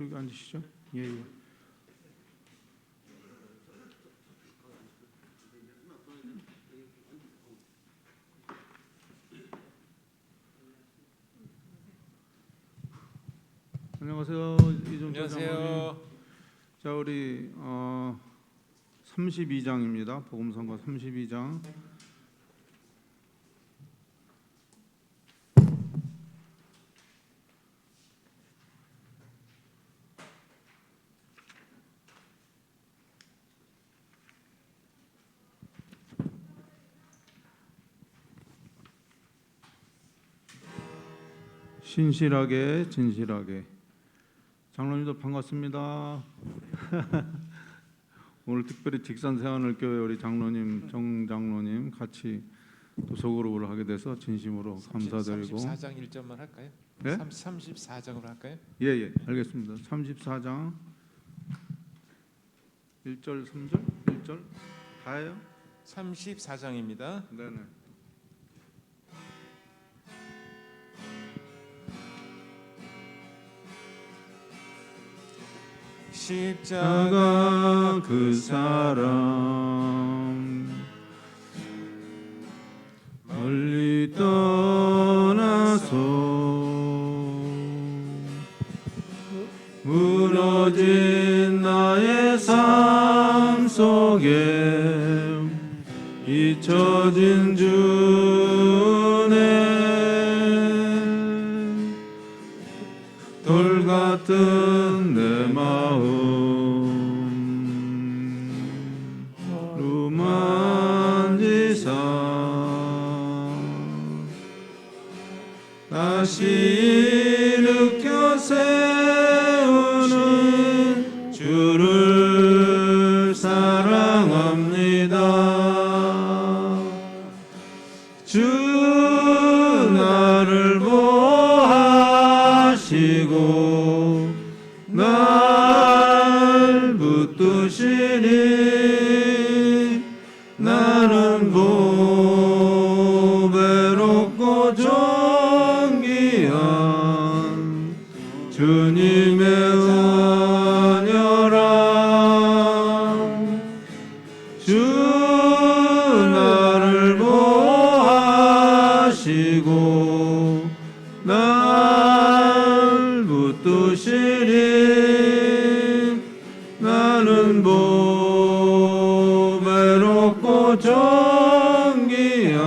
여기 앉으시죠. 예, 예. 안녕하세요. 이준표 장로님. 안녕하세요. 자, 우리 32장입니다. 복음성가 32장. 신실하게 진실하게. 장로님도 반갑습니다. 오늘 특별히 직산세안을교회 우리 장로님 정 장로님 같이 또 소그룹을 하게 돼서 진심으로 감사드리고. 34장 1절만 할까요? 네? 34장으로 할까요? 예, 알겠습니다. 34장 1절, 3절, 1절 다예요? 34장입니다. 네네. 십자가 그 사람 멀리 떠나서 무너진 나의 삶 속에 잊혀진 주네 돌 같은 내 마음 만지사 다시 일으켜 세우는 주를 사랑합니다. 주 나를 보호하시고 날 붙드시니 나는 보배롭고 존귀한 주님의 은혜라. 주 나를 보호하시고 날 붙드시니 나는 보배롭고 존귀한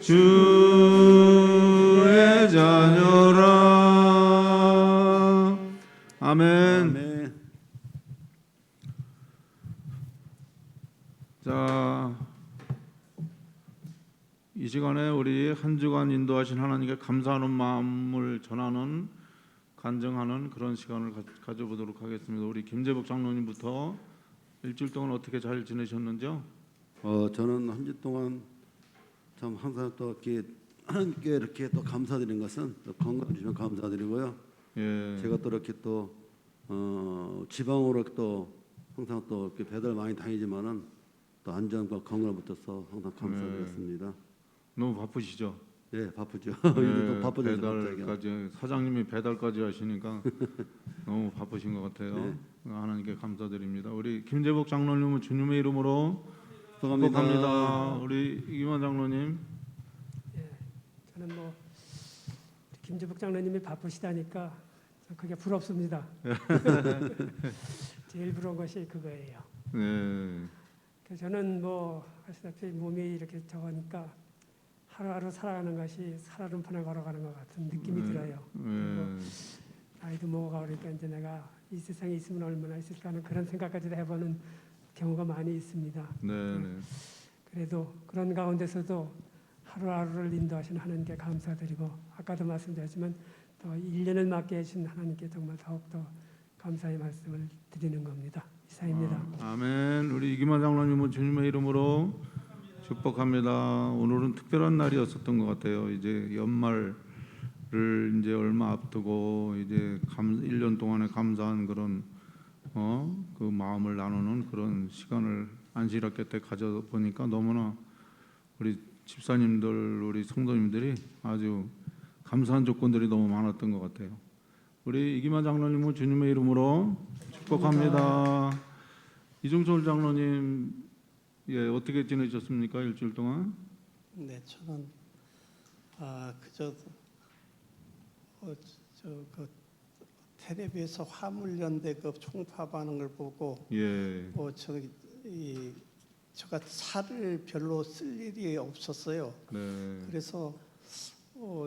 주의 자녀라. 아멘. 자, 이 시간에 우리 한 주간 인도하신 하나님께 감사하는 마음을 전하는 간증하는 그런 시간을 가져보도록 하겠습니다. 우리 김재복 장로님부터 일주일 동안 어떻게 잘 지내셨는지요? 저는 한 주 동안 참 항상 또 이렇게 하나님께 이렇게 또 감사드리는 것은 또 건강 주시면 감사드리고요. 예. 제가 또 이렇게 또 지방으로 또 항상 또 이렇게 배달 많이 다니지만은 또 안전과 건강을 붙여서 항상 감사드렸습니다. 너무 바쁘시죠? 네, 바쁘죠. 예, 이제 또 바쁘죠. 배달까지 사장님이 배달까지 하시니까 너무 바쁘신 것 같아요. 네. 하나님께 감사드립니다. 우리 김재복 장로님은 주님의 이름으로 축복합니다. 축복합니다. 우리 이기만 장로님. 예, 저는 뭐 김재복 장로님이 바쁘시다니까 그게 부럽습니다. 제일 부러운 것이 그거예요. 네. 그래서 저는 뭐 아시다시피 몸이 이렇게 적으니까 하루하루 살아가는 것이 살얼음판에 걸어가는 것 같은 느낌이 들어요. 그리고 나이도 먹어가 그러니까 이제 내가 이 세상에 있으면 얼마나 있을까 하는 그런 생각까지도 해보는 경우가 많이 있습니다. 네. 그래도 그런 가운데서도 하루하루를 인도하신 하나님께 감사드리고 아까도 말씀드렸지만 또 1년을 맡게 해주신 하나님께 정말 더욱더 감사의 말씀을 드리는 겁니다. 이상입니다. 아멘. 우리 이기만 장로님은 주님의 이름으로 축복합니다. 오늘은 특별한 날이었었던 것 같아요. 이제 연말을 이제 얼마 앞두고 이제 1년 동안에 감사한 그런 그 마음을 나누는 그런 시간을 안식일학교 때 가져 보니까 너무나 우리 집사님들, 우리 성도님들이 아주 감사한 조건들이 너무 많았던 것 같아요. 우리 이기만 장로님을 주님의 이름으로 축복합니다. 이종철 장로님, 예, 어떻게 지내셨습니까? 일주일 동안? 네, 저는 그저 그 텔레비에서 화물연대 그 총파하는 걸 보고 예, 제가 차를 별로 쓸 일이 없었어요. 네, 그래서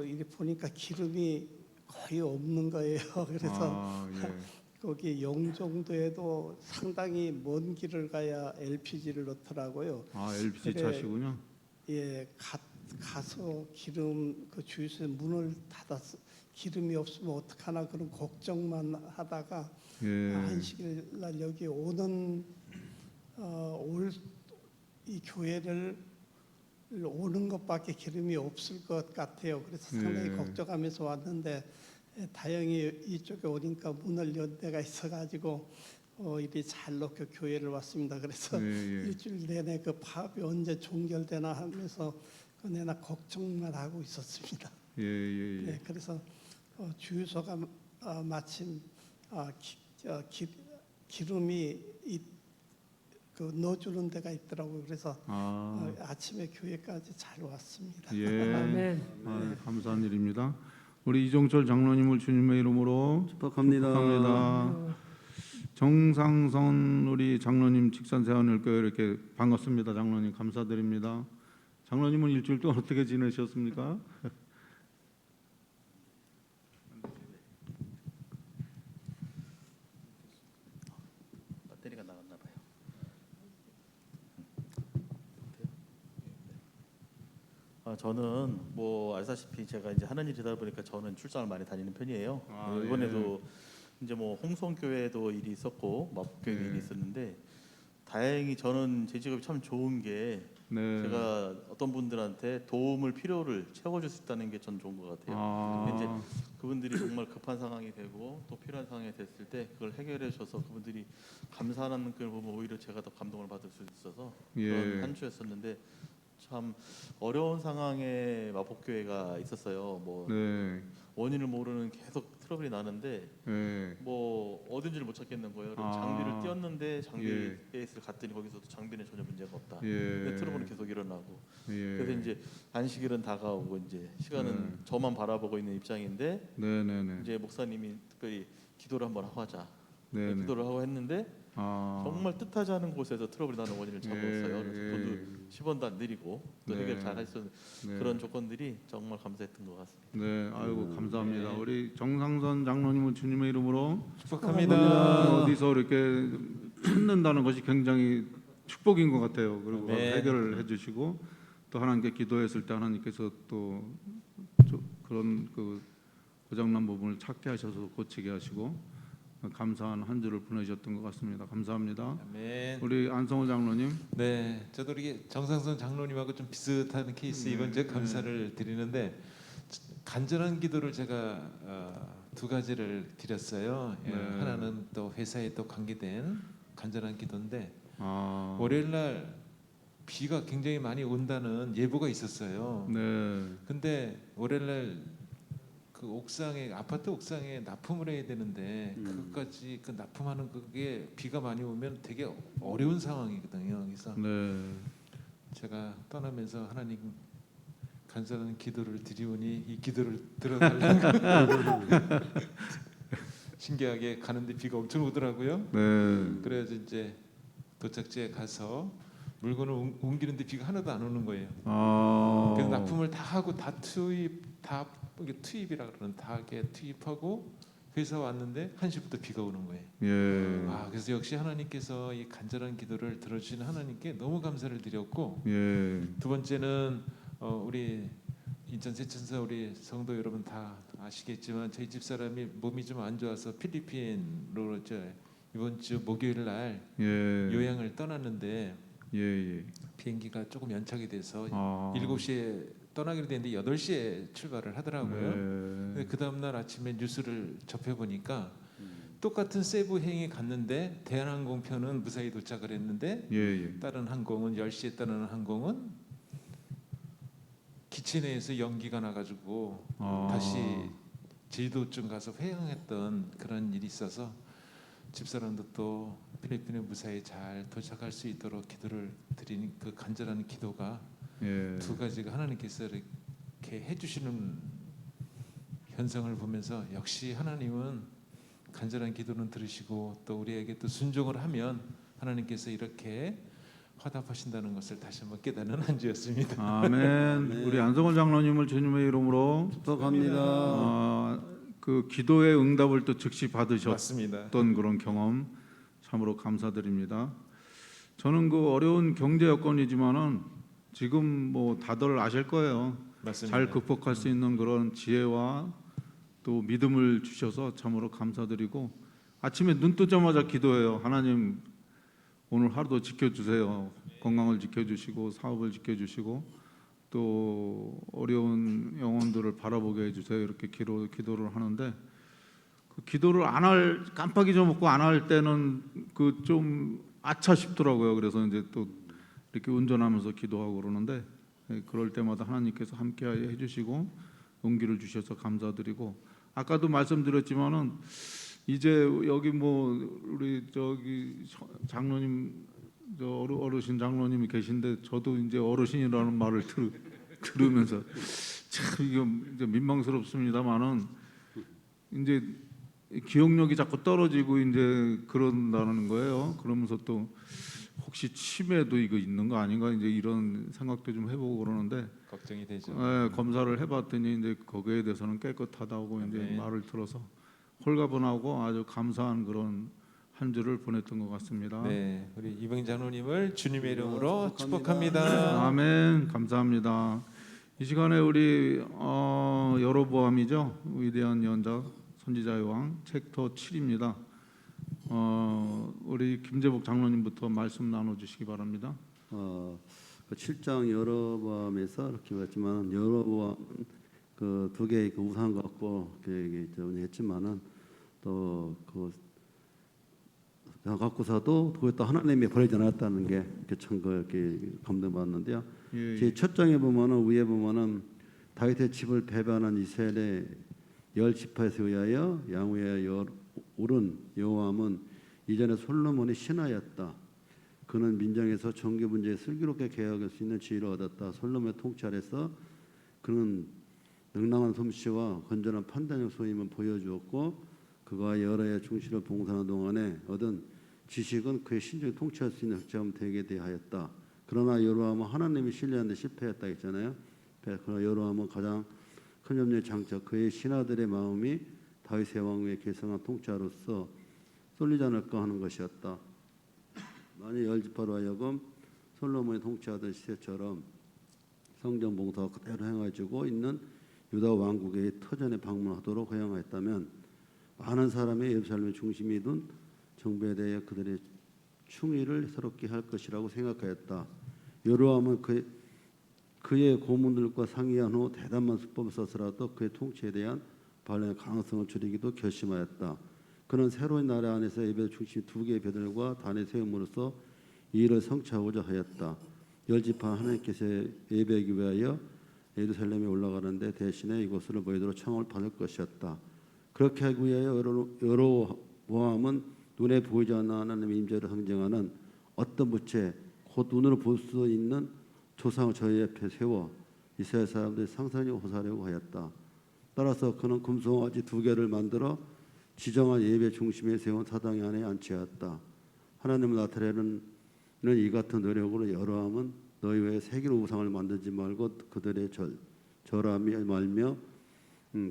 이게 보니까 기름이 거의 없는 거예요. 그래서 아, 예, 거기 영종도에도 상당히 먼 길을 가야 LPG를 넣더라고요. 아, LPG 그래. 차시군요. 예, 가서 기름 그 주유소에 문을 닫았어. 기름이 없으면 어떡하나 그런 걱정만 하다가 예, 한식일 날 여기 오는 올 이 교회를 오는 것밖에 기름이 없을 것 같아요. 그래서 상당히 예. 걱정하면서 왔는데 다행히 이쪽에 오니까 문을 연 데가 있어가지고 이리 잘 넣고 교회를 왔습니다. 그래서 예, 예. 일주일 내내 그 파업이 언제 종결되나 하면서 그 내나 걱정만 하고 있었습니다. 예, 예, 예. 네, 그래서 주유소가 마침 기름이 그 넣어주는 데가 있더라고요. 그래서 아침에 교회까지 잘 왔습니다. 예. 아멘. 아, 감사한 일입니다. 우리 이종철 장로님을 주님의 이름으로 축복합니다. 축복합니다. 정상선 우리 장로님 직산세원일교회 이렇게 반갑습니다. 장로님 감사드립니다. 장로님은 일주일 동안 어떻게 지내셨습니까? 배터리가 나갔나 봐요. 저는 뭐 알다시피 제가 이제 하는 일이다 보니까 저는 출장을 많이 다니는 편이에요. 아, 이번에도 이제 뭐 홍성교회도 일이 있었고 마법교회도 예. 일이 있었는데 다행히 저는 제 직업이 참 좋은 게 네. 제가 어떤 분들한테 도움을 필요를 채워줄 수 있다는 게 전 좋은 것 같아요. 근데 이제 그분들이 정말 급한 상황이 되고 또 필요한 상황이 됐을 때 그걸 해결해 주셔서 그분들이 감사하는 걸 보면 오히려 제가 더 감동을 받을 수 있어서 예. 그런 한 주였었는데 참 어려운 상황에 마법교회가 있었어요. 뭐 네. 원인을 모르는 계속 트러블이 나는데 네. 뭐 어딘지를 못 찾겠는 거예요. 그럼 아. 장비를 띄웠는데 장비 예. 베이스를 갔더니 거기서도 장비는 전혀 문제가 없다. 예. 근데 트러블은 계속 일어나고. 예. 그래서 이제 안식일은 다가오고 이제 시간은 네. 저만 바라보고 있는 입장인데 네, 네, 네. 이제 목사님이 특별히 기도를 한번 하고 하자. 네, 네. 기도를 하고 했는데 정말 뜻하지 않은 곳에서 트러블이 나는 원인을 잡았어요. 그래서 저도 10원도 안 드리고 또 네. 해결 잘 했었는데 네. 그런 조건들이 정말 감사했던 것 같습니다. 네, 아이고 감사합니다. 네. 우리 정상선 장로님은 주님의 이름으로 축복합니다. 어디서 이렇게 찾는다는 것이 굉장히 축복인 것 같아요. 그리고 네. 해결을 해주시고 또 하나님께 기도했을 때 하나님께서 또 그런 그 고장난 부분을 찾게 하셔서 고치게 하시고 감사한 한 주를 보내셨던 것 같습니다. 감사합니다. 아멘. 우리 안성호 장로님. 네, 저도 이렇게 정상선 장로님하고 좀 비슷한 케이스 이번 주에 감사를 드리는데 간절한 기도를 제가 두 가지를 드렸어요. 예, 네. 하나는 또 회사에 또 관계된 간절한 기도인데 아, 월요일 날 비가 굉장히 많이 온다는 예보가 있었어요. 네, 근데 월요일 날 그 옥상에 아파트 옥상에 납품을 해야 되는데 그것까지 그 납품하는 그게 비가 많이 오면 되게 어려운 상황이거든요. 그래서 네, 제가 떠나면서 하나님 간절한 기도를 드리오니 이 기도를 들어달라고 신기하게 가는데 비가 엄청 오더라고요. 네. 그래서 이제 도착지에 가서 물건을 옮기는데 비가 하나도 안 오는 거예요. 아, 그래서 납품을 다 하고 다 투입이라 그러는 다 이렇게 투입하고 회사 왔는데 1시부터 비가 오는 거예요. 예, 그래서 역시 하나님께서 이 간절한 기도를 들어주시는 하나님께 너무 감사를 드렸고 예, 두 번째는 우리 인천 세천사 우리 성도 여러분 다 아시겠지만 저희 집 사람이 몸이 좀 안 좋아서 필리핀으로 이번 주 목요일 날 예, 요양을 떠났는데 예, 예. 비행기가 조금 연착이 돼서 아, 7시에 떠나기로 됐는데 8시에 출발을 하더라고요. 네. 근데 그 다음 날 아침에 뉴스를 접해 보니까 똑같은 세부 행이 갔는데 대한항공 편은 무사히 도착을 했는데 예, 예. 다른 항공은 10시에 떠나는 항공은 기체 내에서 연기가 나가지고 아, 다시 제주도쯤 가서 회항했던 그런 일이 있어서 집사람도 또 필리핀에 무사히 잘 도착할 수 있도록 기도를 드리는 그 간절한 기도가 예. 두 가지가 하나님께서 이렇게 해주시는 현상을 보면서 역시 하나님은 간절한 기도는 들으시고 또 우리에게 또 순종을 하면 하나님께서 이렇게 화답하신다는 것을 다시 한번 깨닫는 한 주였습니다. 아멘. 우리 안성원 장로님을 주님의 이름으로 축복합니다. 그 기도의 응답을 또 즉시 받으셨던 맞습니다. 그런 경험 참으로 감사드립니다. 저는 그 어려운 경제 여건이지만은 지금 뭐 다들 아실 거예요. 맞습니다. 잘 극복할 수 있는 그런 지혜와 또 믿음을 주셔서 참으로 감사드리고 아침에 눈 뜨자마자 기도해요. 하나님 오늘 하루도 지켜주세요. 건강을 지켜주시고 사업을 지켜주시고 또 어려운 영혼들을 바라보게 해주세요. 이렇게 기도를 하는데 그 기도를 안 할 깜빡 잊어먹고 안 할 때는 그 좀 아차 싶더라고요. 그래서 이제 또 이렇게 운전하면서 기도하고 그러는데 그럴 때마다 하나님께서 함께 해주시고 용기를 주셔서 감사드리고 아까도 말씀드렸지만은 이제 여기 뭐 우리 저기 장로님 저 어르신 장로님이 계신데 저도 이제 어르신이라는 말을 들으면서 참 이게 이제 민망스럽습니다만은 이제 기억력이 자꾸 떨어지고 이제 그런다는 거예요. 그러면서 또 혹시 치매도 이거 있는 거 아닌가 이제 이런 생각도 좀 해보고 그러는데 걱정이 되죠. 검사를 해봤더니 이제 거기에 대해서는 깨끗하다고 이제 네. 말을 들어서 홀가분하고 아주 감사한 그런 한 주를 보냈던 것 같습니다. 네, 우리 이병 장로님을 주님의 이름으로 축복합니다. 축복합니다. 아멘. 감사합니다. 이 시간에 우리 여로보암이죠. 위대한 연작 선지자의 왕 챕터 7입니다. 우리 김재복 장로님부터 말씀 나눠주시기 바랍니다. 그 7장 여로보암에서 이렇게 봤지만 여로보암 그 두 개의 그 우상 갖고 했지만은 또 그 갖고서도 그것도 하나님이 버리지 않았다는 게 참 그렇게 감동받는데요. 예, 제 첫 장에 보면은 위에 보면은 다윗의 집을 배반한 이스라엘의 10지파에서 의하여 양후에 오른 여호암은 이전에 솔로몬의 신하였다. 그는 민정에서 정교 문제에 슬기롭게 개혁할 수 있는 지혜를 얻었다. 솔로몬의 통치 아래서 그는 능랑한 솜씨와 건전한 판단력 소임을 보여주었고 그가 여러 해 중시를 봉사하는 동안에 얻은 지식은 그의 신중히 통치할 수 있는 흑자음 되게 대하였다. 그러나 여로암은 하나님이 신뢰하는데 실패했다 했잖아요. 그러나 여로암은 가장 큰 염려의 장차 그의 신하들의 마음이 다윗의 왕위에 계승한 통치자로서 쏠리지 않을까 하는 것이었다. 만일 10지파로 하여금 솔로몬이 통치하던 시대처럼 성전 봉사가 그대로 행해지고 있는 유다 왕국의 터전에 방문하도록 허용하였다면 많은 사람의 예루살렘의 중심이 둔 정부에 대해 그들의 충의를 새롭게 할 것이라고 생각하였다. 여로암은 그의 고문들과 상의한 후 대담한 수법을 써서라도 그의 통치에 대한 반란의 강성을 줄이기도 결심하였다. 그는 새로운 나라 안에서 예배 중심 두 개의 배들과 단에 세움으로써 이 일을 성취하고자 하였다. 10지파 하나님께서 예배하기 위하여 예루살렘에 올라가는데 대신에 이곳을 모이도록 청을 받을 것이었다. 그렇게 하기 위하여 여로보암은 눈에 보이지 않는 하나님의 임재를 상징하는 어떤 부채 곧 눈으로 볼 수 있는 조상을 저희 옆에 세워 이스라엘 사람들이 상상히 호사하려고 하였다. 따라서 그는 금송아지 2개를 만들어 지정한 예배 중심에 세운 사당 안에 안치하였다. 하나님을 나타내는 이 같은 노력으로 여로암은 너희 외에 세계로 우상을 만들지 말고 그들의 절하며 말며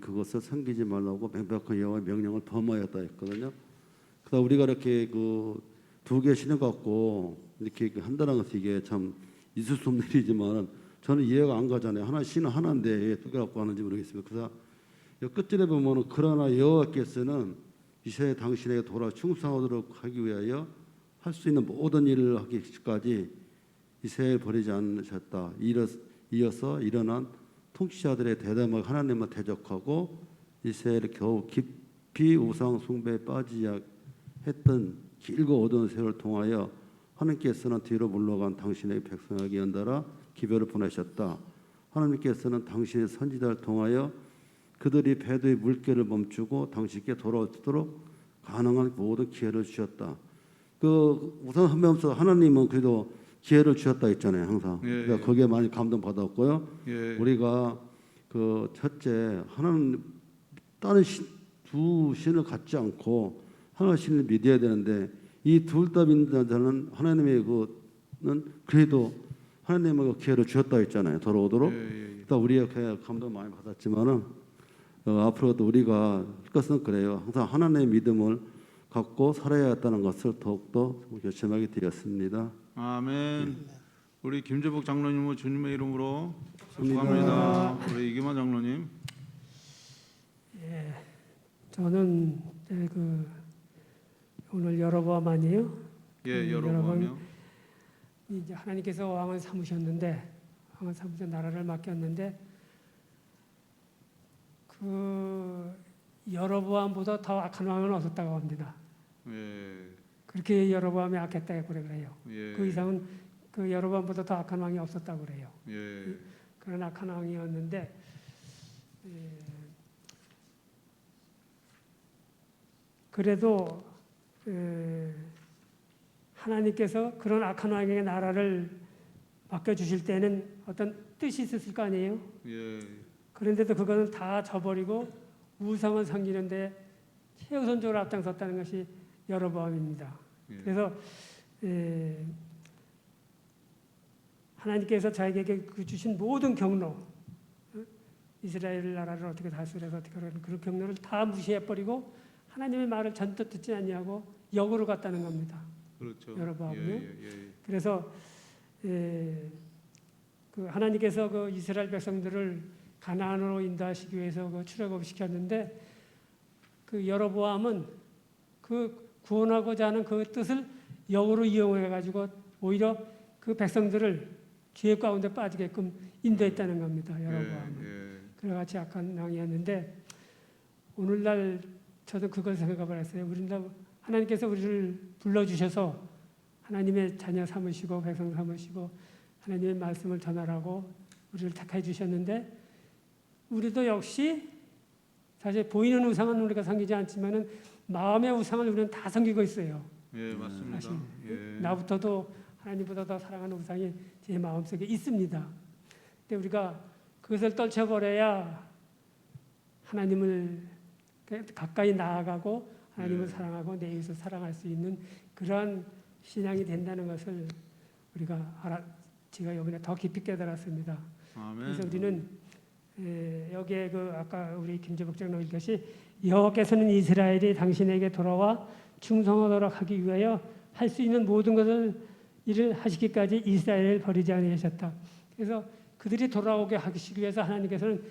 그것을 섬기지 말라고 명백한 여호와의 명령을 범하였다 했거든요. 그러다 우리가 이렇게 그 2개 신을 갖고 이렇게 한다는 것이 이게 참 있을 수 없는 일이지만 저는 이해가 안 가잖아요. 하나 신은 하나인데 왜 2개 갖고 하는지 모르겠습니다. 그래서 끝절에 보면은 그러나 여호와께서는 이스라엘 당신에게 돌아 충성하도록 하기 위하여 할 수 있는 모든 일을 하기까지 이스라엘 버리지 않으셨다. 이어서 일어난 통치자들의 대담하게 하나님을 대적하고 이스라엘을 겨우 깊이 우상 숭배에 빠지지 했던 길고 어두운 세월을 통하여 하나님께서는 뒤로 물러간 당신의 백성에게 연달아 기별을 보내셨다. 하나님께서는 당신의 선지자를 통하여 그들이 배도의 물결을 멈추고 당신께 돌아올 수 있도록 가능한 모든 기회를 주셨다. 그 우선 하면서 하나님은 그래도 기회를 주셨다 했잖아요, 항상. 예, 그러니까 거기에 많이 감동 받았고요. 예. 우리가 그 첫째 하나님 다른 두 신을 갖지 않고 하나님 신을 믿어야 되는데 이 둘 다 믿는 자는 하나님의 그는 그래도 하나님의 그 기회를 주셨다 했잖아요, 돌아오도록. 일단 우리가 감동 많이 받았지만은 앞으로도 우리가 할 것은 그래요. 항상 하나님의 믿음을 갖고 살아야 했다는 것을 더욱더 결심하게 되었습니다. 아멘. 우리 김재복 장로님은 주님의 이름으로 감사합니다. 축복합니다. 우리 이기만 장로님. 예, 저는 이제 그 오늘 여로보암 아니에요? 예, 여러분요. 이제 하나님께서 왕을 삼으셨는데 왕을 삼으셔 나라를 맡겼는데 그 여로보암보다 더 악한 왕은 없었다고 합니다. 예, 그렇게 여로보암이 악했다고 그래요. 예, 그 이상은 그 여로보암보다 더 악한 왕이 없었다고 그래요. 예, 그런 악한 왕이었는데 그래도 하나님께서 그런 악한 왕에게 나라를 맡겨주실 때는 어떤 뜻이 있었을 거 아니에요. 예, 그런데도 그거는 다 저버리고 우상을 섬기는데 최우선적으로 앞장섰다는 것이 여로보암입니다. 예. 그래서 하나님께서 자기에게 그 주신 모든 경로, 이스라엘 나라를 어떻게 다스려서 어떻게 하는 그런 경로를 다 무시해버리고 하나님의 말을 전혀 듣지 아니하고 역으로 갔다는 겁니다. 그렇죠. 여로보암은요. 예. 그래서 그 하나님께서 그 이스라엘 백성들을 가나안으로 인도하시기 위해서 그 출애굽 시켰는데 그 여로보암은 그 구원하고자 하는 그 뜻을 역으로 이용해 가지고 오히려 그 백성들을 죄 가운데 빠지게끔 인도했다는 겁니다. 여로보암은. 그래같이 악한 왕이었는데 오늘날 저도 그걸 생각을 했어요. 하나님께서 우리를 불러주셔서 하나님의 자녀 삼으시고 백성 삼으시고 하나님의 말씀을 전하라고 우리를 택해 주셨는데 우리도 역시 사실 보이는 우상은 우리가 섬기지 않지만은 마음의 우상을 우리는 다 섬기고 있어요. 예, 맞습니다. 사실 예. 나부터도 하나님보다 더 사랑하는 우상이 제 마음속에 있습니다. 근데 우리가 그것을 떨쳐버려야 하나님을 가까이 나아가고 하나님을 사랑하고 내 이웃을 사랑할 수 있는 그러한 신앙이 된다는 것을 우리가 제가 이번에 더 깊이 깨달았습니다. 아멘. 그래서 우리는 여기에 그 아까 우리 김재복 장로 읽듯이 여호와께서는 이스라엘이 당신에게 돌아와 충성하도록 하기 위하여 할 수 있는 모든 것을 일을 하시기까지 이스라엘을 버리지 않으셨다. 그래서 그들이 돌아오게 하시기 위해서 하나님께서는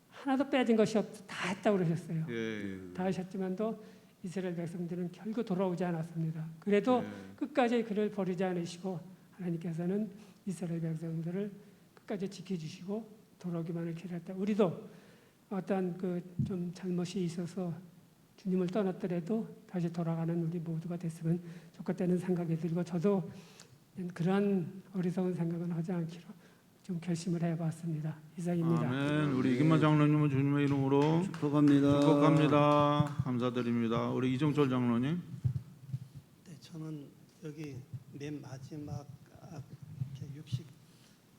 하나도 빼진 것이 없어 다 했다고 그러셨어요. 다 하셨지만도 이스라엘 백성들은 결국 돌아오지 않았습니다. 그래도 끝까지 그를 버리지 않으시고 하나님께서는 이스라엘 백성들을 끝까지 지켜주시고 돌아오기만을 기다렸다. 우리도 어떤 그 좀 잘못이 있어서 주님을 떠났더라도 다시 돌아가는 우리 모두가 됐으면 좋겠다는 생각이 들고 저도 그러한 어리석은 생각은 하지 않기로 좀 결심을 해봤습니다. 이상입니다. 아멘. 우리 이기만 장로님은 주님의 이름으로 축복합니다. 축복합니다. 감사드립니다. 우리 이정철 장로님. 네, 저는 여기 맨 마지막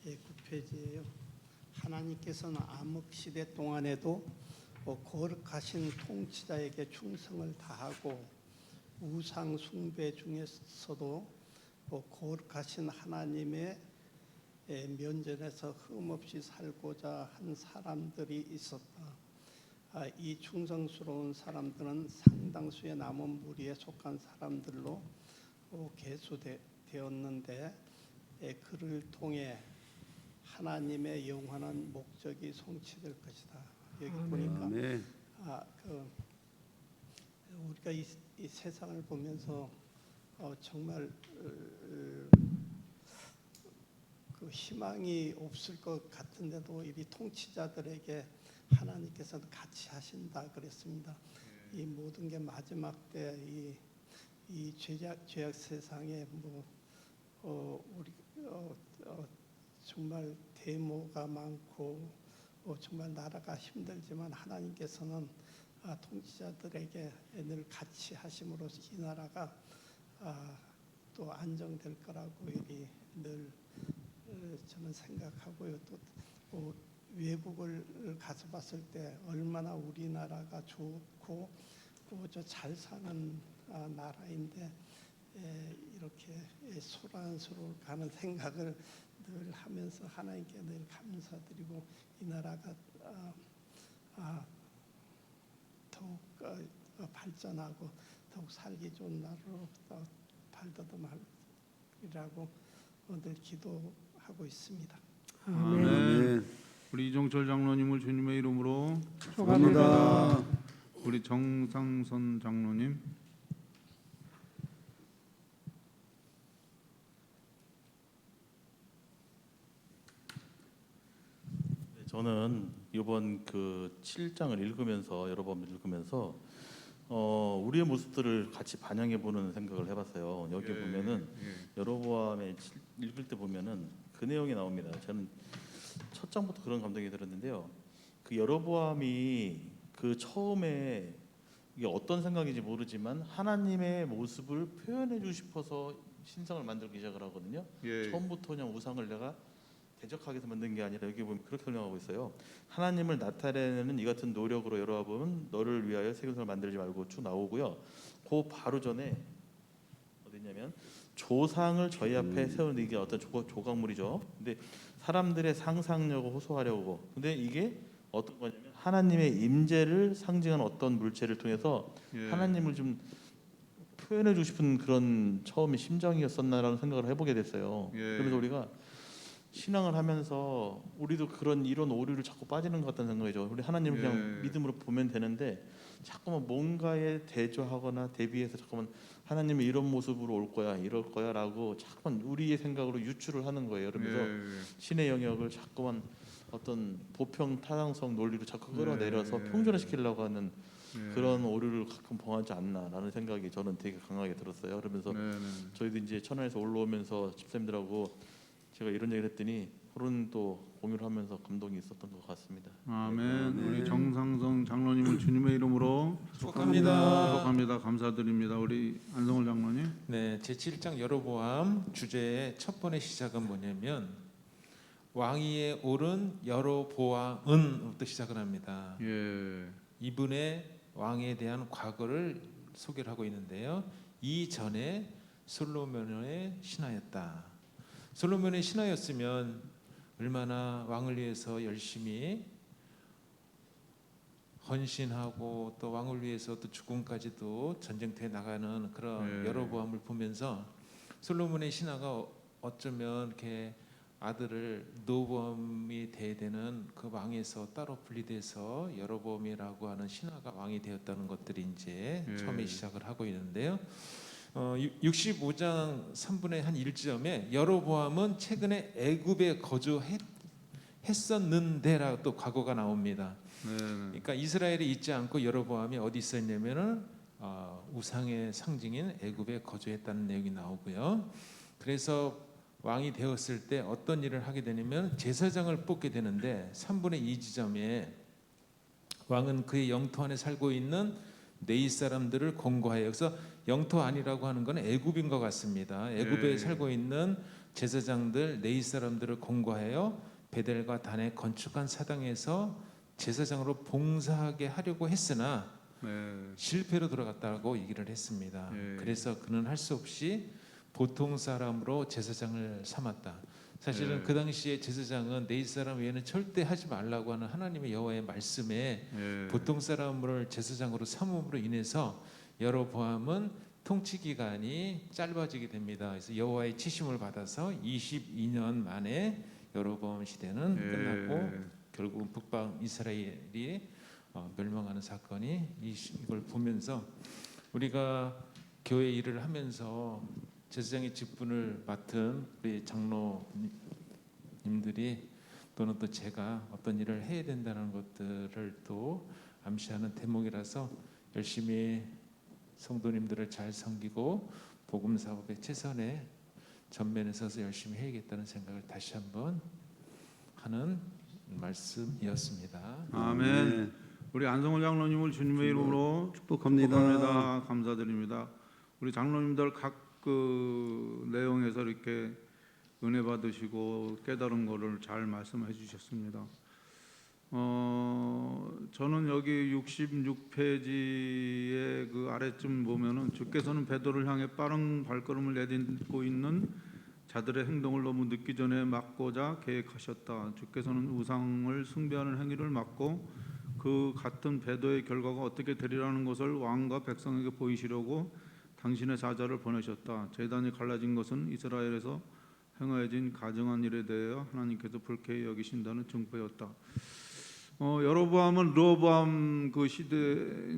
69페이지예요. 하나님께서는 암흑 시대 동안에도 거룩하신 통치자에게 충성을 다하고 우상 숭배 중에서도 거룩하신 하나님의 면전에서 흠없이 살고자 한 사람들이 있었다. 이 충성스러운 사람들은 상당수의 남은 무리에 속한 사람들로 계수되었는데 그를 통해 하나님의 영원한 목적이 성취될 것이다. 여기 보니까 우리가 이 세상을 보면서 정말 그 희망이 없을 것 같은데도 이 통치자들에게 하나님께서는 같이 하신다 그랬습니다. 이 모든 게 마지막 때 이 죄악 세상에 우리 정말 데모가 많고 정말 나라가 힘들지만 하나님께서는 통치자들에게 늘 같이 하심으로 이 나라가 또 안정될 거라고 이리 늘 저는 생각하고요. 또 외국을 가서 봤을 때 얼마나 우리나라가 좋고 잘 사는 나라인데 이렇게 소란스러워 가는 생각을 늘 하면서 하나님께 늘 감사드리고 이 나라가 더욱 발전하고 더욱 살기 좋은 나라로 발돋움하리라고 늘 기도하고 있습니다. 아멘. 아멘. 우리 이종철 장로님을 주님의 이름으로 축하합니다. 우리 정상선 장로님. 네, 저는 이번 그 7장을 읽으면서 여러 번 읽으면서 우리의 모습들을 같이 반영해 보는 생각을 해봤어요. 여기 보면은 여로보암의 읽을 때 보면은 그 내용이 나옵니다. 저는 첫 장부터 그런 감동이 들었는데요. 그 여로보암이 그 처음에 이게 어떤 생각인지 모르지만 하나님의 모습을 표현해주고 싶어서 신상을 만들기 시작을 하거든요. 예. 처음부터 그냥 우상을 내가 대적하기 위해서 만든 게 아니라 여기 보면 그렇게 설명하고 있어요. 하나님을 나타내는 이 같은 노력으로 여러분 너를 위하여 세상을 만들지 말고 쭉 나오고요. 그 바로 전에 어디냐면 조상을 저희 앞에 세우는 이게 어떤 조각물이죠. 근데 사람들의 상상력을 호소하려고. 근데 이게 어떤 거냐면 하나님의 임재를 상징하는 어떤 물체를 통해서 하나님을 좀 표현해주고 싶은 그런 처음에 심정이었었나라는 생각을 해보게 됐어요. 그래서 우리가 신앙을 하면서 우리도 그런 이런 오류를 자꾸 빠지는 것 같다는 생각이죠. 우리 하나님을 그냥 믿음으로 보면 되는데 자꾸만 뭔가에 대조하거나 대비해서 자꾸만 하나님이 이런 모습으로 올 거야, 이럴 거야라고 자꾸만 우리의 생각으로 유추를 하는 거예요. 그러면서 신의 영역을 자꾸만 어떤 보평 타당성 논리로 자꾸 끌어내려서 평준화시키려고 하는 그런 오류를 가끔 범하지 않나라는 생각이 저는 되게 강하게 들었어요. 그러면서 저희도 이제 천안에서 올라오면서 집사님들하고 제가 이런 얘기를 했더니 그런 또 공유를 하면서 감동이 있었던 것 같습니다. 아멘. 우리 정상성 장로님을 주님의 이름으로 축복합니다. 감사드립니다. 우리 안성월 장로님. 네, 제7장 여로보암 주제의 첫 번의 시작은 뭐냐면 왕위에 오른 여로보암은부터 시작을 합니다. 이분의 왕에 대한 과거를 소개를 하고 있는데요. 이전에 솔로몬의 신하였다. 솔로몬의 신하였으면 얼마나 왕을 위해서 열심히 헌신하고 또 왕을 위해서 또 죽음까지도 전쟁터에 나가는 그런 여로보암을 보면서 솔로몬의 신하가 어쩌면 이렇게 아들을 르호보암이 돼야 되는 그 왕에서 따로 분리돼서 여로보암이라고 하는 신하가 왕이 되었다는 것들이 이제 처음에 시작을 하고 있는데요. 65장 3분의 한 1점에 여로보암은 최근에 애굽에 거주했었는데라고 또 과거가 나옵니다. 그러니까 이스라엘이 있지 않고 여로보암이 어디 있었냐면은 우상의 상징인 애굽에 거주했다는 내용이 나오고요. 그래서 왕이 되었을 때 어떤 일을 하게 되냐면 제사장을 뽑게 되는데 3분의 2 지점에 왕은 그의 영토 안에 살고 있는 네이 사람들을 공고하여, 여기서 영토 안이라고 하는 건 애굽인 것 같습니다. 애굽에 살고 있는 제사장들 네이 사람들을 공고하여 베델과 단에 건축한 사당에서 제사장으로 봉사하게 하려고 했으나 실패로 돌아갔다고 얘기를 했습니다. 그래서 그는 할 수 없이 보통 사람으로 제사장을 삼았다. 사실은 그 당시에 제사장은 네이 사람 외에는 절대 하지 말라고 하는 하나님의 여호와의 말씀에 보통 사람을 제사장으로 삼음으로 인해서 여로보암은 통치 기간이 짧아지게 됩니다. 그래서 여호와의 치심을 받아서 22년 만에 여로보암 시대는 끝났고 결국 북방 이스라엘이 멸망하는 사건이 이걸 보면서 우리가 교회 일을 하면서 제사장의 직분을 맡은 우리 장로님들이 또는 또 제가 어떤 일을 해야 된다는 것들을 또 암시하는 대목이라서 열심히 성도님들을 잘 섬기고 복음 사업에 최선의 전면에 서서 열심히 해야겠다는 생각을 다시 한번 하는 말씀이었습니다. 아멘. 우리 안성훈 장로님을 주님의 이름으로 축복합니다. 축복합니다. 감사드립니다. 우리 장로님들 각 그 내용에서 이렇게 은혜 받으시고 깨달은 거를 잘 말씀해 주셨습니다. 저는 여기 66페이지의 그 아래쯤 보면은 주께서는 베드로를 향해 빠른 발걸음을 내딛고 있는 자들의 행동을 너무 늦기 전에 막고자 계획하셨다. 주께서는 우상을 숭배하는 행위를 막고 그 같은 배도의 결과가 어떻게 되리라는 것을 왕과 백성에게 보이시려고 당신의 사자를 보내셨다. 제단이 갈라진 것은 이스라엘에서 행하여진 가증한 일에 대하여 하나님께서 불쾌히 여기신다는 증거였다. 여로보암은 르호보암 그 시대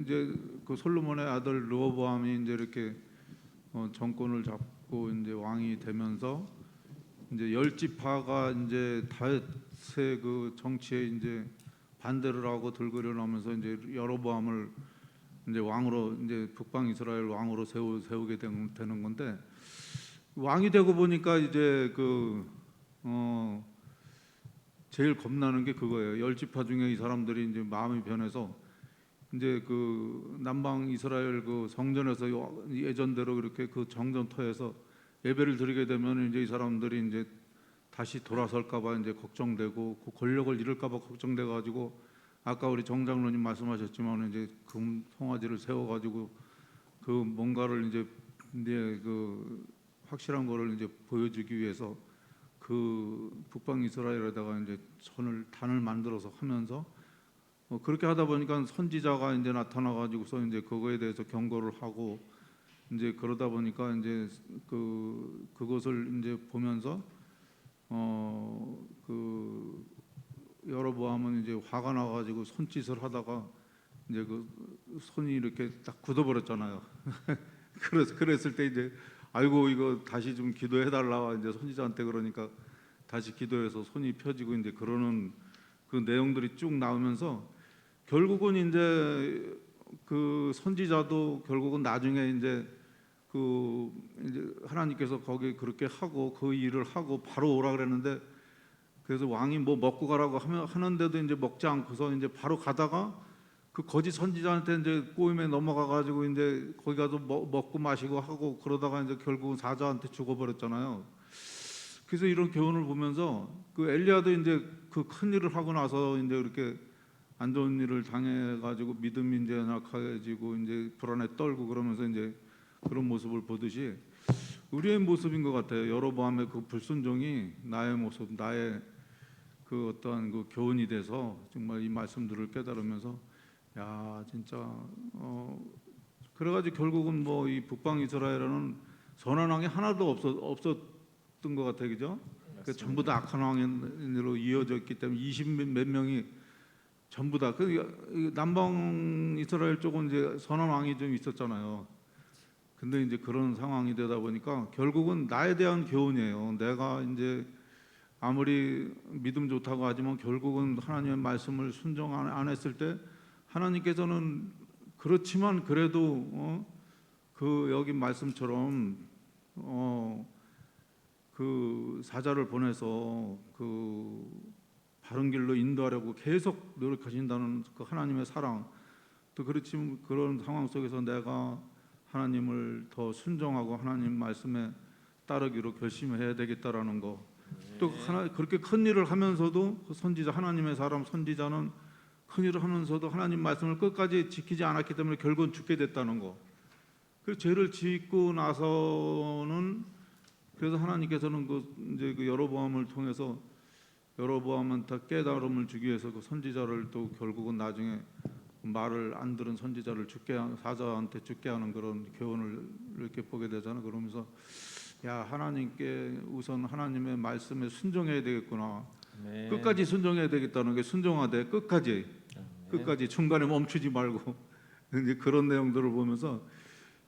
이제 그 솔로몬의 아들 르호보암이 이제 이렇게 정권을 잡고 이제 왕이 되면서 이제 열 지파가 이제 다윗의 그 정치에 이제 반대를 하고 들거려 나면서 이제 여로보암을 이제 왕으로 이제 북방 이스라엘 왕으로 세우게 되는 건데 왕이 되고 보니까 이제 제일 겁나는 게 그거예요. 열 지파 중에 이 사람들이 이제 마음이 변해서 이제 그 남방 이스라엘 그 성전에서 예전대로 이렇게 그 정전터에서 예배를 드리게 되면 이제 이 사람들이 이제 다시 돌아설까봐 이제 걱정되고 그 권력을 잃을까봐 걱정돼 가지고 아까 우리 정 장로님 말씀하셨지만 이제 금 송아지를 세워가지고 그 뭔가를 이제 그 확실한 거를 이제 보여주기 위해서 그 북방 이스라엘에다가 이제 단을 만들어서 하면서 그렇게 하다 보니까 선지자가 이제 나타나가지고서 이제 그거에 대해서 경고를 하고 이제 그러다 보니까 이제 그것을 이제 보면서 여로보암은 이제 화가 나가지고 손짓을 하다가 이제 그 손이 이렇게 딱 굳어버렸잖아요. 그랬을 때 이제 아이고 이거 다시 좀 기도해달라 이제 선지자한테 그러니까 다시 기도해서 손이 펴지고 이제 그러는 그 내용들이 쭉 나오면서 결국은 이제 그 선지자도 결국은 나중에 이제 이제 하나님께서 거기 그렇게 하고 그 일을 하고 바로 오라 그랬는데 그래서 왕이 뭐 먹고 가라고 하는데도 이제 먹지 않고서 이제 바로 가다가 그 거짓 선지자한테 이제 꼬임에 넘어가 가지고 이제 거기 가서 먹고 마시고 하고 그러다가 이제 결국은 사자한테 죽어버렸잖아요. 그래서 이런 교훈을 보면서 그 엘리야도 이제 그 큰 일을 하고 나서 이제 이렇게 안 좋은 일을 당해 가지고 믿음이 이제 약해지고 이제 불안에 떨고 그러면서 이제 그런 모습을 보듯이 우리의 모습인 것 같아요. 여로보암의 그 불순종이 나의 모습, 나의 그 어떠한 그 교훈이 돼서 정말 이 말씀들을 깨달으면서 야 진짜 그래가지고 결국은 뭐 이 북방 이스라엘은 선한 왕이 하나도 없었던 것 같아요, 그죠? 그 전부 다 악한 왕으로 이어져 있기 때문에 20몇 명이 전부 다 그 남방 이스라엘 쪽은 이제 선한 왕이 좀 있었잖아요. 근데 이제 그런 상황이 되다 보니까 결국은 나에 대한 교훈이에요. 내가 이제 아무리 믿음 좋다고 하지만 결국은 하나님의 말씀을 순종 안 했을 때 하나님께서는 그렇지만 그래도 그 여기 말씀처럼 그 사자를 보내서 그 바른 길로 인도하려고 계속 노력하신다는 그 하나님의 사랑 또 그렇지만 그런 상황 속에서 내가 하나님을 더 순종하고 하나님 말씀에 따르기로 결심해야 되겠다라는 거. 또 하나 그렇게 큰 일을 하면서도 그 선지자 하나님의 사람 선지자는 큰 일을 하면서도 하나님 말씀을 끝까지 지키지 않았기 때문에 결국은 죽게 됐다는 거. 그 죄를 짓고 나서는 그래서 하나님께서는 이제 그 여로보암을 통해서 여로보암한테 깨달음을 주기 위해서 그 선지자를 또 결국은 나중에 말을 안 들은 선지자를 사자한테 죽게 하는 그런 교훈을 이렇게 보게 되잖아요. 그러면서 야 하나님께 우선 하나님의 말씀에 순종해야 되겠구나. 네. 끝까지 순종해야 되겠다는 게 순종하되 끝까지 중간에 멈추지 말고 이제 그런 내용들을 보면서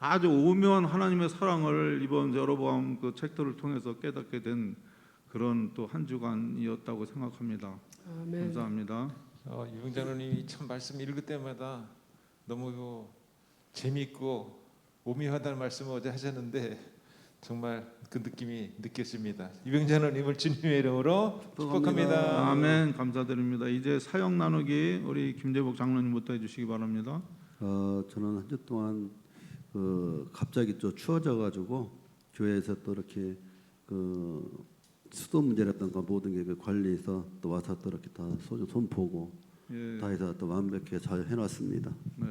아주 오묘한 하나님의 사랑을 이번 여로보암 그 책들을 통해서 깨닫게 된 그런 또 한 주간이었다고 생각합니다. 아멘. 감사합니다. 유병장로님이 참 말씀 읽을 때마다 너무 재미있고 오묘하다는 말씀을 어제 하셨는데 정말 그 느낌이 느껴집니다. 이병찬호님을 주님의 이름으로 축복합니다. 축복합니다. 아멘. 감사드립니다. 이제 사역 나누기 우리 김재복 장로님부터 해주시기 바랍니다. 저는 한 주 동안 갑자기 또 추워져가지고 교회에서 또 이렇게 수도 문제라든가 모든 게 관리해서 또 와서 또 이렇게 다 손 보고 예. 다 해서 또 완벽하게 잘 해놨습니다. 네.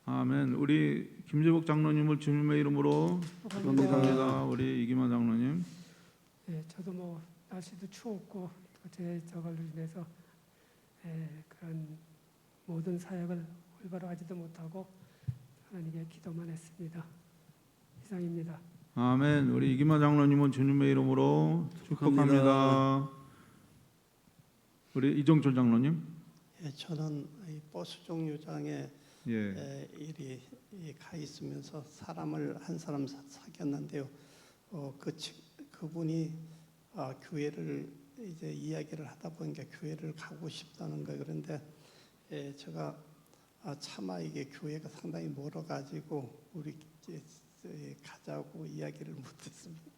아멘. 우리 김재복 장로님을 주님의 이름으로 축복합니다. 우리 이기만 장로님. 예, 저도 뭐 날씨도 추웠고 제 저걸로 인해서 그런 모든 사역을 올바로 하지도 못하고 하나님께 기도만 했습니다. 이상입니다. 아멘. 우리 이기만 장로님은 주님의 이름으로 축복합니다. 우리 이정철 장로님. 예, 저는 이 버스 정류장에 예. 일이 가 있으면서 사람을 한 사람 사귀었는데요. 그분이 교회를 이제 이야기를 하다 보니까 교회를 가고 싶다는 거. 그런데 제가 차마 이게 교회가 상당히 멀어가지고 우리 가자고 이야기를 못했습니다.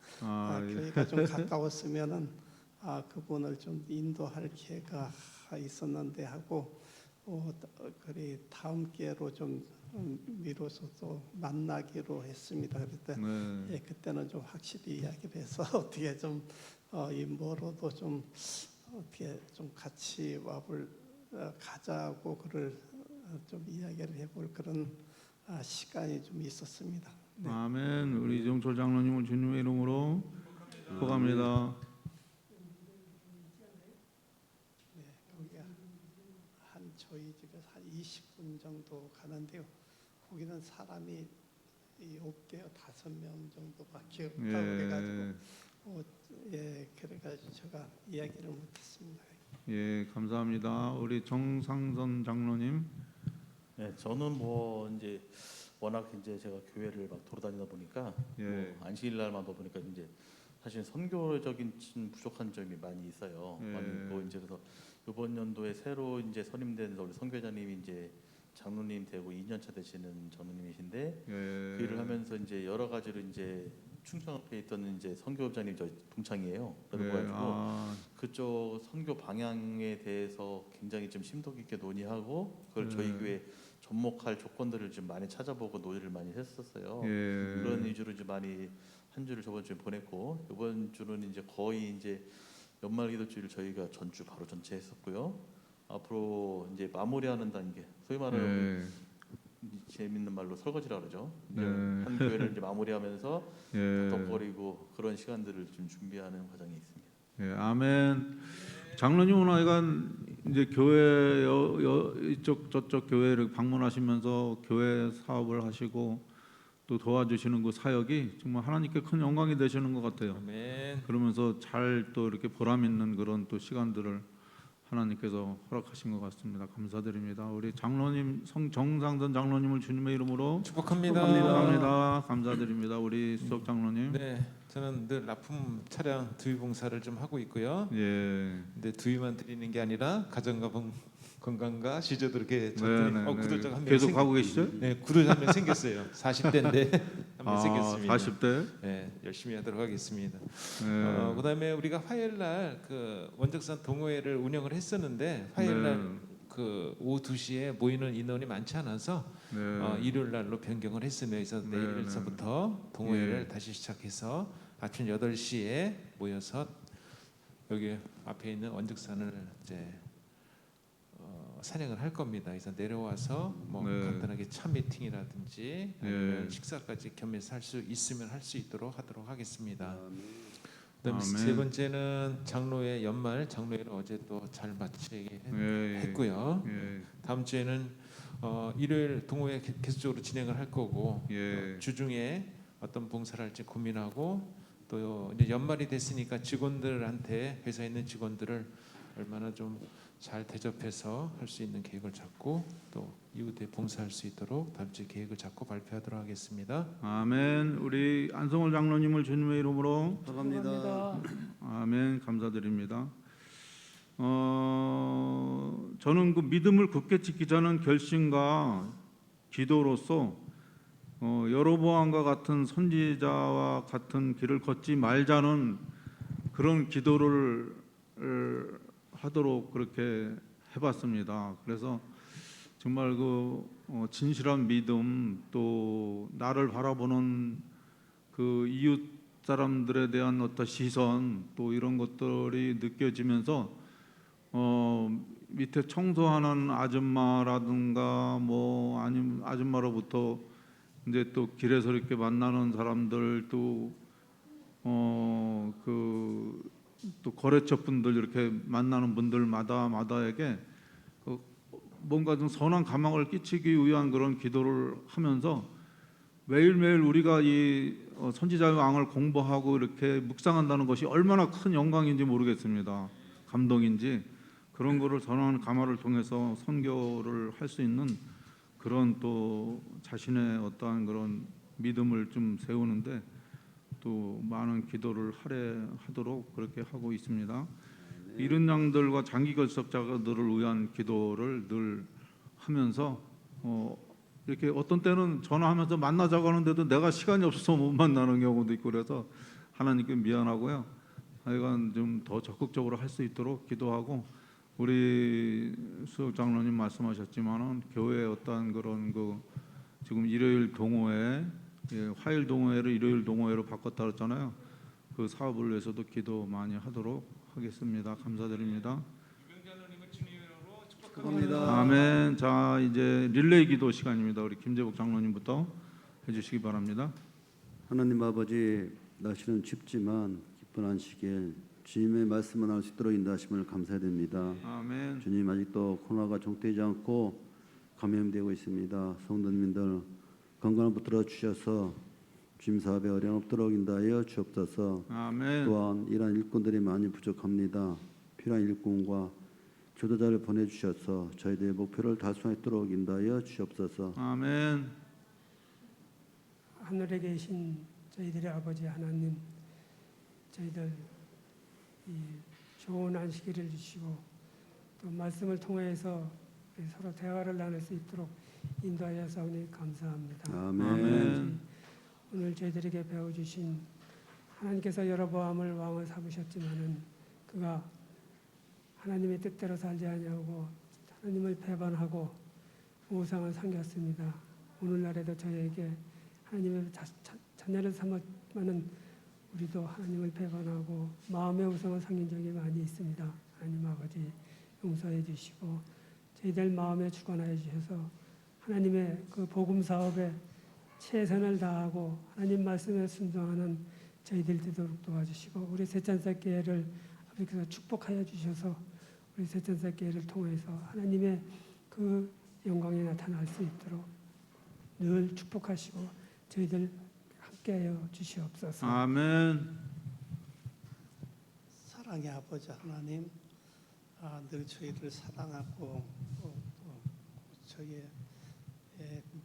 예. 교회가 좀 가까웠으면은 그분을 좀 인도할 기회가 있었는데 하고 그래 다음 기회로 좀 미뤄서 또 만나기로 했습니다. 그때 네. 그때는 좀 확실히 이야기를 해서 어떻게 좀 이 멀어도 좀 어떻게 좀 같이 와볼 가자고 그를 좀 이야기를 해볼 그런 시간이 좀 있었습니다. 네. 아멘. 우리 이정철 장로님을 주님의 이름으로 축복합니다. 거기가 한 저희 집에서 한 20분 정도 가는데요. 거기는 사람이 없대요. 5명 정도밖에 없다고 그래가지고 그래가지고 제가 이야기를 못했습니다. 예, 감사합니다. 우리 정상선 장로님. 네, 저는 뭐 이제 워낙 이제 제가 교회를 막 돌아다니다 보니까 예. 뭐 안식일 날만 보니까 이제 사실 선교적인 부족한 점이 많이 있어요. 예. 많이 또 이제 그래서 이번 연도에 새로 이제 선임된 우리 선교자님이 이제 장로님 되고 2년차 되시는 장로님이신데 예. 그 일을 하면서 이제 여러 가지로 이제 충청 앞에 있던 이제 선교자님 저 동창이에요. 그래가지고 그쪽 선교 방향에 대해서 굉장히 좀 심도 깊게 논의하고 그걸 저희 교회 접목할 조건들을 좀 많이 찾아보고 논의를 많이 했었어요. 예. 그런 위주로 이제 많이 한 주를 저번 주에 보냈고 이번 주는 이제 거의 이제 연말기도주의를 저희가 전주 바로 전체 했었고요. 앞으로 이제 마무리하는 단계, 소위 말하는 재밌는 말로 설거지라 그러죠. 이제 한 교회를 이제 마무리하면서 덕거리고 그런 시간들을 좀 준비하는 과정이 있습니다. 예, 아멘. 장로님은 하여간 이제 교회 이쪽 저쪽 교회를 방문하시면서 교회 사업을 하시고 또 도와주시는 그 사역이 정말 하나님께 큰 영광이 되시는 것 같아요. 아멘. 그러면서 잘 또 이렇게 보람 있는 그런 또 시간들을 하나님께서 허락하신 것 같습니다. 감사드립니다. 우리 장로님 정상선 장로님을 주님의 이름으로 축복합니다. 축복합니다. 감사드립니다. 우리 수석 장로님. 네, 저는 늘 납품 차량 두유 봉사를 좀 하고 있고요. 예. 근데 두유만 드리는 게 아니라 가정과 건강과 시조도 이렇게 구독자가 한 명 계속 하고 계시죠? 네, 구독자 한 명 생겼어요. 40대인데 한 명 생겼습니다. 40대. 네, 열심히 하도록 하겠습니다. 네. 그다음에 우리가 화요일 날 그 원적산 동호회를 운영을 했었는데 화요일 날 그 오후 2시에 모이는 인원이 많지 않아서 일요일 날로 변경을 했으며 그래서 내일서부터 동호회를 다시 시작해서 아침 8시에 모여서 여기 앞에 있는 원적산을 이제 산행을 할 겁니다. 그래서 내려와서 뭐 간단하게 차 미팅이라든지 아니면 식사까지 겸해서 할 수 있으면 할 수 있도록 하도록 하겠습니다. 그다음에 세 번째는 장로회 연말 장로회를 어제 또 잘 마치게 했고요. 다음 주에는 일요일 동호회 계속적으로 진행을 할 거고 주중에 어떤 봉사를 할지 고민하고 또 이제 연말이 됐으니까 직원들한테 회사에 있는 직원들을 얼마나 좀 잘 대접해서 할 수 있는 계획을 잡고 또 이웃에 봉사할 수 있도록 다음 주에 계획을 잡고 발표하도록 하겠습니다. 아멘. 우리 안성월 장로님을 주님의 이름으로 축복합니다. 아멘. 감사드립니다. 저는 그 믿음을 굳게 지키자는 결심과 기도로서 여로보암과 같은 선지자와 같은 길을 걷지 말자는 그런 기도를 하도록 그렇게 해봤습니다. 그래서 정말 진실한 믿음, 또 나를 바라보는 그 이웃 사람들에 대한 어떤 시선, 또 이런 것들이 느껴지면서 밑에 청소하는 아줌마라든가 뭐 아니면 아줌마로부터 이제 또 길에서 이렇게 만나는 사람들, 또 또 거래처 분들 이렇게 만나는 분들마다에게 뭔가 좀 선한 가망을 끼치기 위한 그런 기도를 하면서 매일매일 우리가 이 선지자의 왕을 공부하고 이렇게 묵상한다는 것이 얼마나 큰 영광인지 모르겠습니다. 감동인지 그런 거를 선한 가마를 통해서 선교를 할 수 있는 그런 또 자신의 어떠한 그런 믿음을 좀 세우는데 또 많은 기도를 하도록 그렇게 하고 있습니다. 이른 양들과 장기 결석자들을 위한 기도를 늘 하면서 이렇게 어떤 때는 전화하면서 만나자고 하는데도 내가 시간이 없어서 못 만나는 경우도 있고 그래서 하나님께 미안하고요. 하여간 좀 더 적극적으로 할 수 있도록 기도하고 우리 수석 장로님 말씀하셨지만은 교회의 어떤 그런 지금 일요일 동호회, 화요일 동호회를 일요일 동호회로 바꿨다 그랬잖아요. 그 사업을 위해서도 기도 많이 하도록 하겠습니다. 감사드립니다. 축복합니다. 아멘. 자, 이제 릴레이 기도 시간입니다. 우리 김재복 장로님부터 해주시기 바랍니다. 하나님 아버지, 날씨는 춥지만 기쁜 안식일 주님의 말씀을 알 수 있도록 인도하심을 감사드립니다. 아멘. 주님, 아직도 코로나가 종되지 않고 감염되고 있습니다. 성도님들 건강을 붙들어 주셔서 주님 사업에 어려움 없도록 인도하여 주옵소서. 아멘. 또한 이러한 일꾼들이 많이 부족합니다. 필요한 일꾼과 조도자를 보내주셔서 저희들의 목표를 달성하도록 인도하여 주옵소서. 아멘. 하늘에 계신 저희들의 아버지 하나님, 저희들 이 좋은 안식일을 주시고 또 말씀을 통해서 서로 대화를 나눌 수 있도록 인도하여서 오니 감사합니다. 아멘. 오늘 저희들에게 배워주신 하나님께서 여로보암을 왕을 삼으셨지만은 그가 하나님의 뜻대로 살지 아니하고 하나님을 배반하고 우상을 섬겼습니다. 오늘날에도 저희에게 하나님의 자녀를 삼았지만은 우리도 하나님을 배반하고 마음의 우상을 섬긴 적이 많이 있습니다. 하나님 아버지 용서해 주시고 저희들 마음에 주관하여 주셔서 하나님의 그 복음 사업에 최선을 다하고 하나님 말씀에 순종하는 저희들 되도록 도와주시고 우리 세찬사교회를 아버지께서 축복하여 주셔서 우리 세찬사교회를 통해서 하나님의 그 영광이 나타날 수 있도록 늘 축복하시고 저희들 함께하여 주시옵소서. 아멘. 사랑의 아버지 하나님, 늘 저희를 사랑하고 또 저희의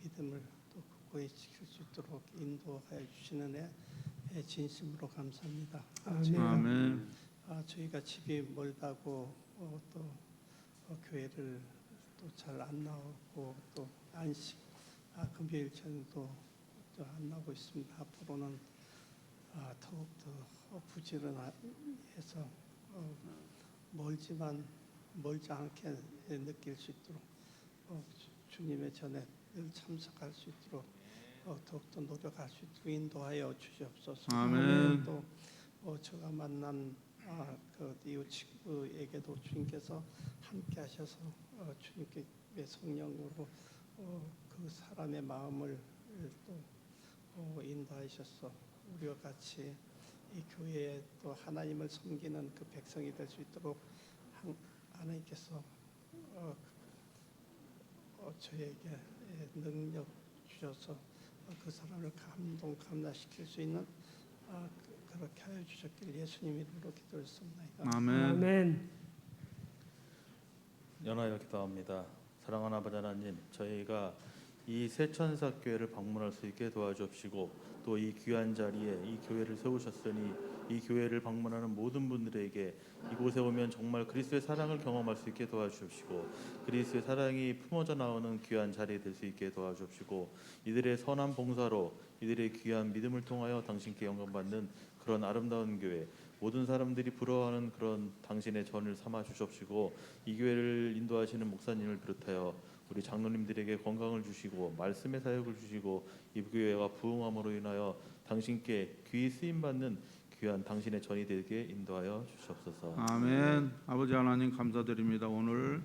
믿음을 또 굳건히 지킬 수 있도록 인도하여 주시는 애 진심으로 감사합니다. 아멘. 저희가 집이 멀다고 또 교회를 또 잘 안 나오고 또 안식 금요일 저녁도 또 안 나오고 있습니다. 앞으로는 더욱더 부지런해서 멀지만 멀지 않게 느낄 수 있도록 주님의 전에 늘 참석할 수 있도록 더욱더 노력할 수 있도록 인도하여 주시옵소서. 아멘. 또 제가 만난 그 이웃 친구에게도 주님께서 함께 하셔서 주님께 성령으로 그 사람의 마음을 또 인도하셔서 우리와 같이 이 교회에 또 하나님을 섬기는 그 백성이 될 수 있도록 하나님께서 저에게 능력 주셔서 그 사람을 감동시킬 수 있는 그렇게 하여 주셨길 예수님 이름으로 기도했습니다. 아멘. 아멘. 연하여 기도합니다. 사랑하는 아버지 하나님, 저희가 이 새천사 교회를 방문할 수 있게 도와주옵시고 또 이 귀한 자리에 이 교회를 세우셨으니 이 교회를 방문하는 모든 분들에게 이곳에 오면 정말 그리스도의 사랑을 경험할 수 있게 도와주옵시고 그리스도의 사랑이 품어져 나오는 귀한 자리에 될 수 있게 도와주옵시고 이들의 선한 봉사로 이들의 귀한 믿음을 통하여 당신께 영광받는 그런 아름다운 교회 모든 사람들이 부러워하는 그런 당신의 전을 삼아 주십시고 이 교회를 인도하시는 목사님을 비롯하여 우리 장로님들에게 건강을 주시고 말씀의 사역을 주시고 이 교회가 부흥함으로 인하여 당신께 귀히 쓰임 받는 귀한 당신의 전이 되게 인도하여 주시옵소서. 아멘. 아버지 하나님 감사드립니다. 오늘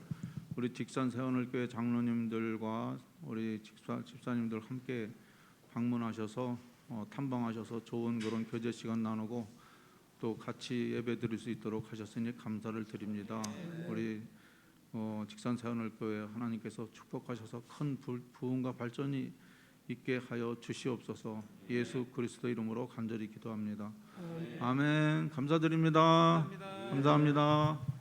우리 직산 세원을교회 장로님들과 우리 집사님들 함께 방문하셔서 탐방하셔서 좋은 그런 교제 시간 나누고 또 같이 예배 드릴 수 있도록 하셨으니 감사를 드립니다. 우리 직산 세원을교회 하나님께서 축복하셔서 큰 부흥과 발전이 있게 하여 주시옵소서. 예수 그리스도 이름으로 간절히 기도합니다. 아멘. 감사드립니다. 감사합니다.